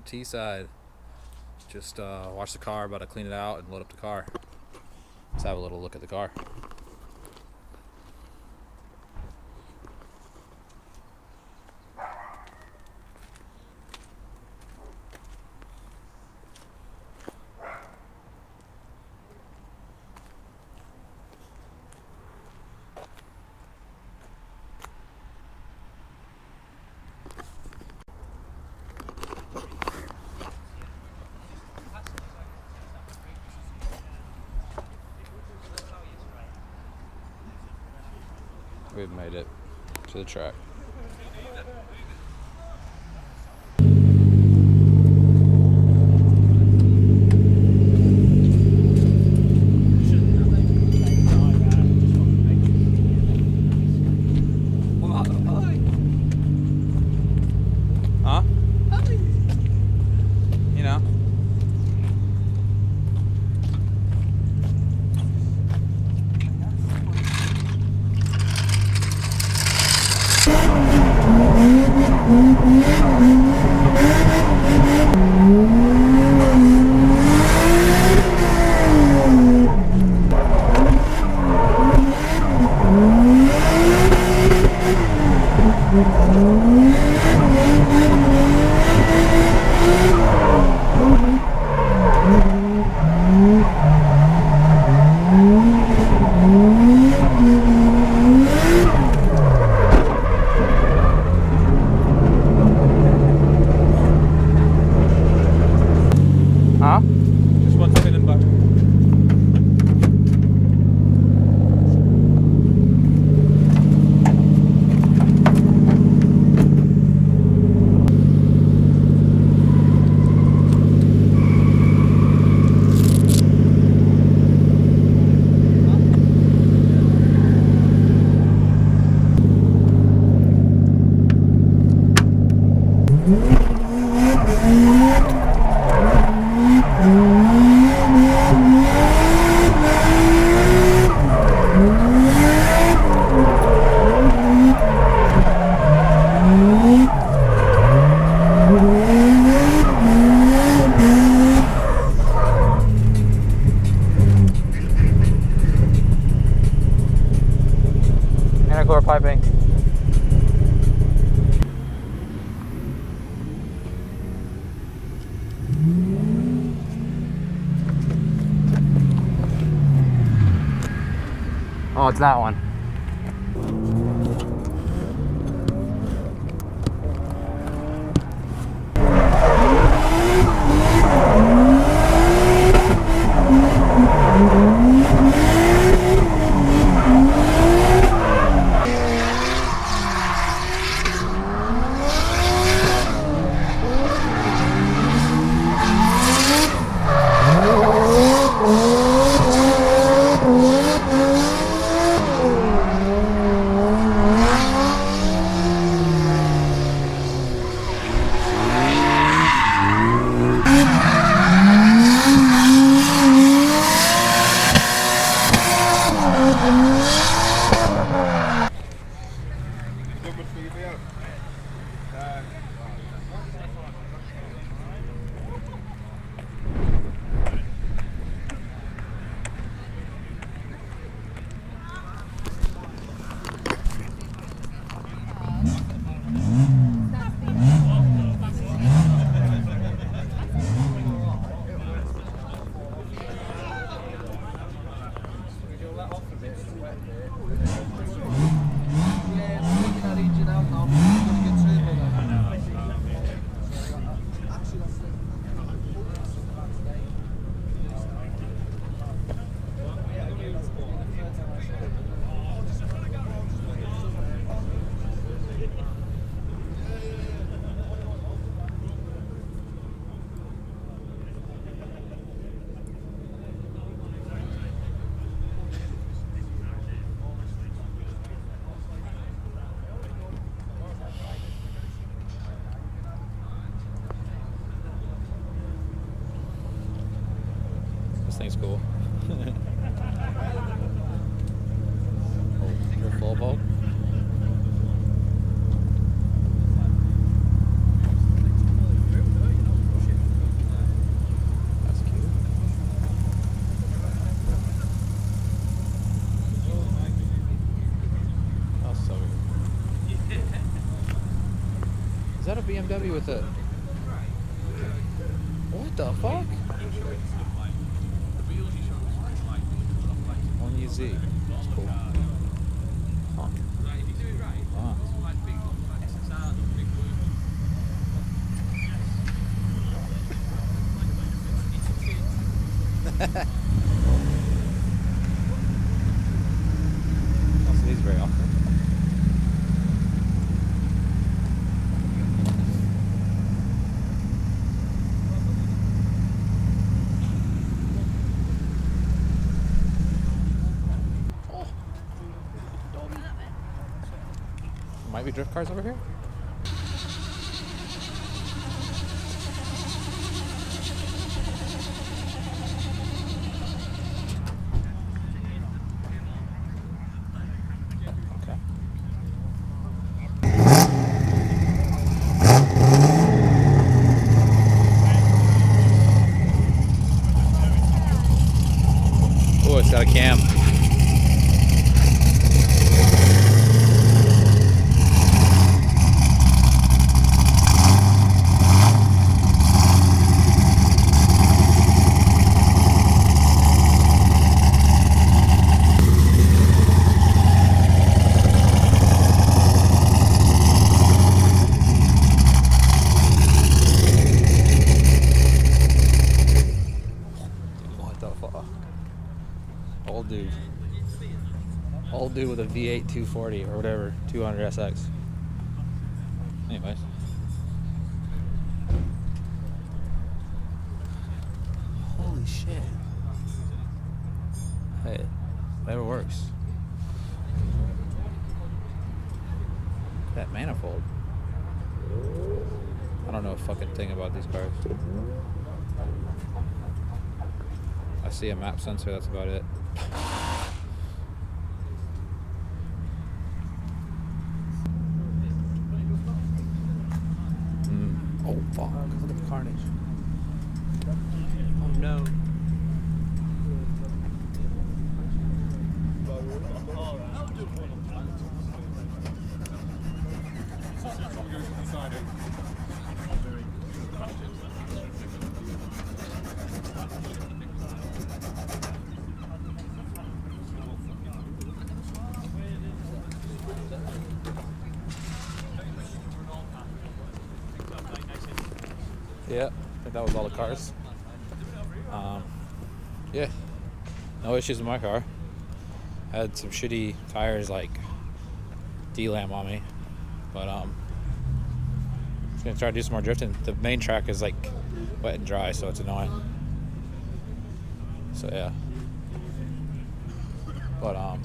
Teesside. Just washed the car, about to clean it out and load up the car. Let's have a little look at the car. We've made it to the track. Huh? You know. Huh? Just one spin and back. Intercore piping. Oh, it's that one. This thing's cool. Oh, full bulk. BMW with it. What the fuck? 1UZ. That's cool. Huh. Wow. Don't see these very often. Might be drift cars over here. Okay. Oh, it's got a cam. Old dude with a V8 240 or whatever, 200 SX. Anyways. Holy shit. Hey, whatever works. That manifold. I don't know a fucking thing about these cars. I see a map sensor, that's about it. Oh fuck, look at the carnage. Oh no. Yeah, I think that was all the cars. Yeah, no issues with my car. I had some shitty tires like D-Lam on me, but I'm just gonna try to do some more drifting. The main track is like wet and dry, so it's annoying. So yeah, but I'll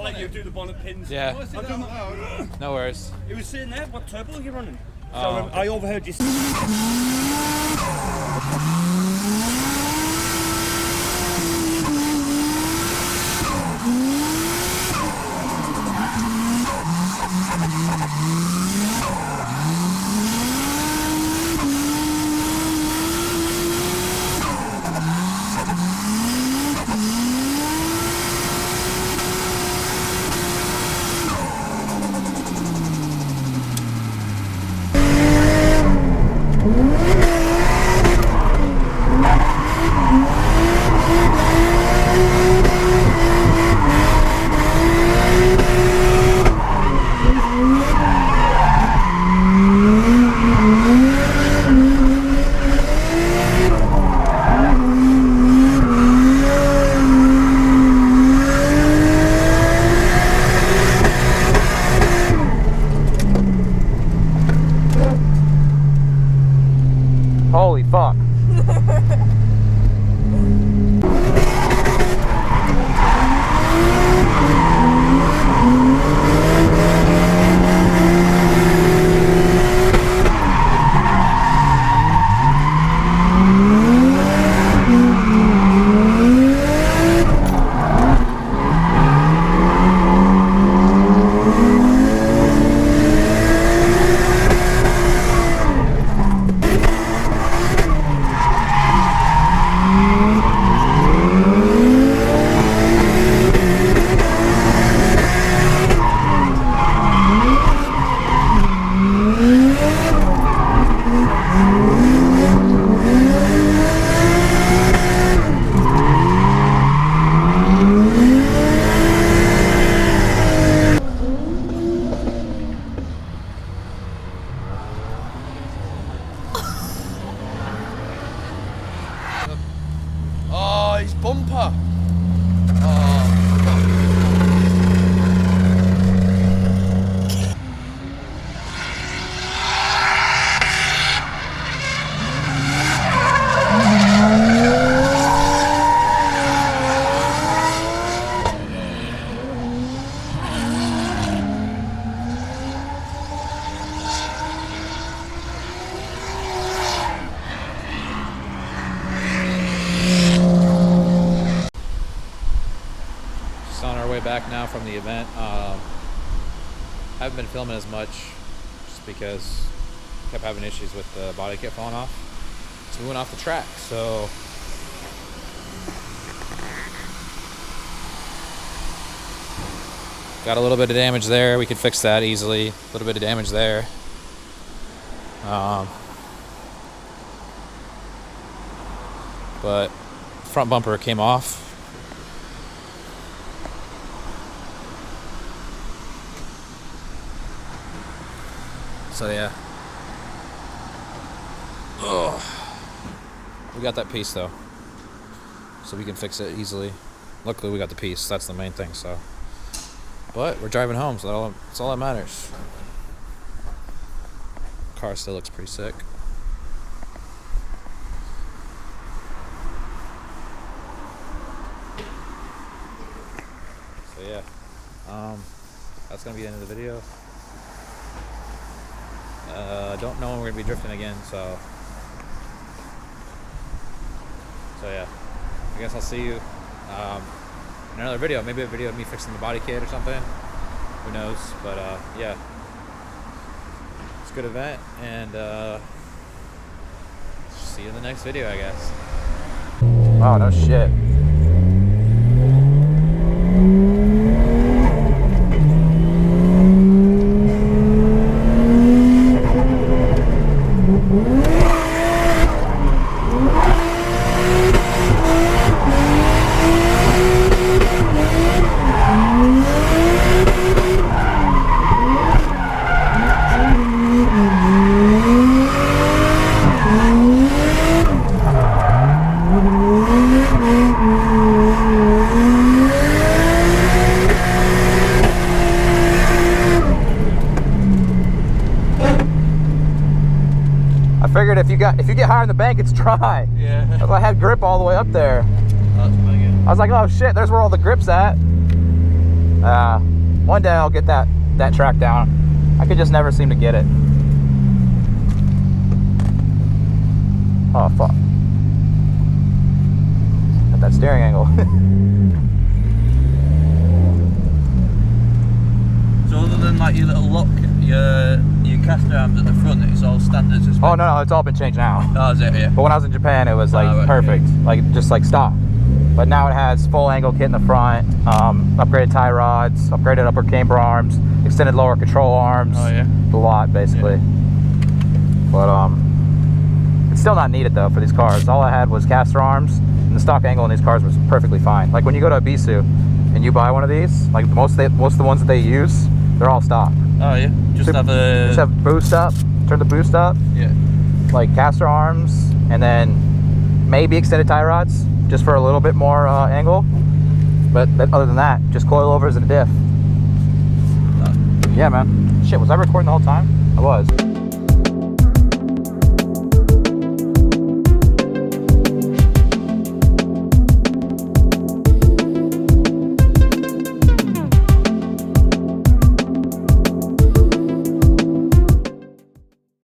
let you do the bonnet pins. yeah, no worries. He was sitting there. What turbo are you running? So Oh. I overheard you. back now from the event. Haven't been filming as much just because I kept having issues with the body kit falling off. So we went off the track. So got a little bit of damage there. We could fix that easily. A little bit of damage there. But front bumper came off. So yeah. Ugh. We got that piece though, so we can fix it easily. Luckily we got the piece. That's the main thing. So, but we're driving home, so that's all that matters. Car still looks pretty sick. So yeah, that's gonna be the end of the video. Don't know when we're gonna be drifting again, so yeah, I guess I'll see you in another video. Maybe a video of me fixing the body kit or something. Who knows? But yeah, it's a good event, and see you in the next video, I guess. Oh no shit. Figured if you get higher in the bank, it's dry. Yeah. I had grip all the way up there. That's pretty good. I was like, oh shit, there's where all the grip's at. One day I'll get that track down. I could just never seem to get it. Oh fuck. At that steering angle. So other than like your little lock, your caster arms at the front, it's all standard suspension? Oh no, it's all been changed now. Oh, is it? Yeah. But when I was in Japan, it was like right, perfect, yeah. like just like stock. But now it has full angle kit in the front, upgraded tie rods, upgraded upper camber arms, extended lower control arms. Oh yeah. A lot basically. Yeah. But it's still not needed though for these cars. All I had was caster arms, and the stock angle in these cars was perfectly fine. Like when you go to Ibisu and you buy one of these, like most of the ones that they use, they're all stock. Oh yeah. Just have boost up, turn the boost up. Yeah. Like caster arms, and then maybe extended tie rods, just for a little bit more angle. But other than that, just coilovers and a diff. Yeah, man. Shit, was I recording the whole time? I was.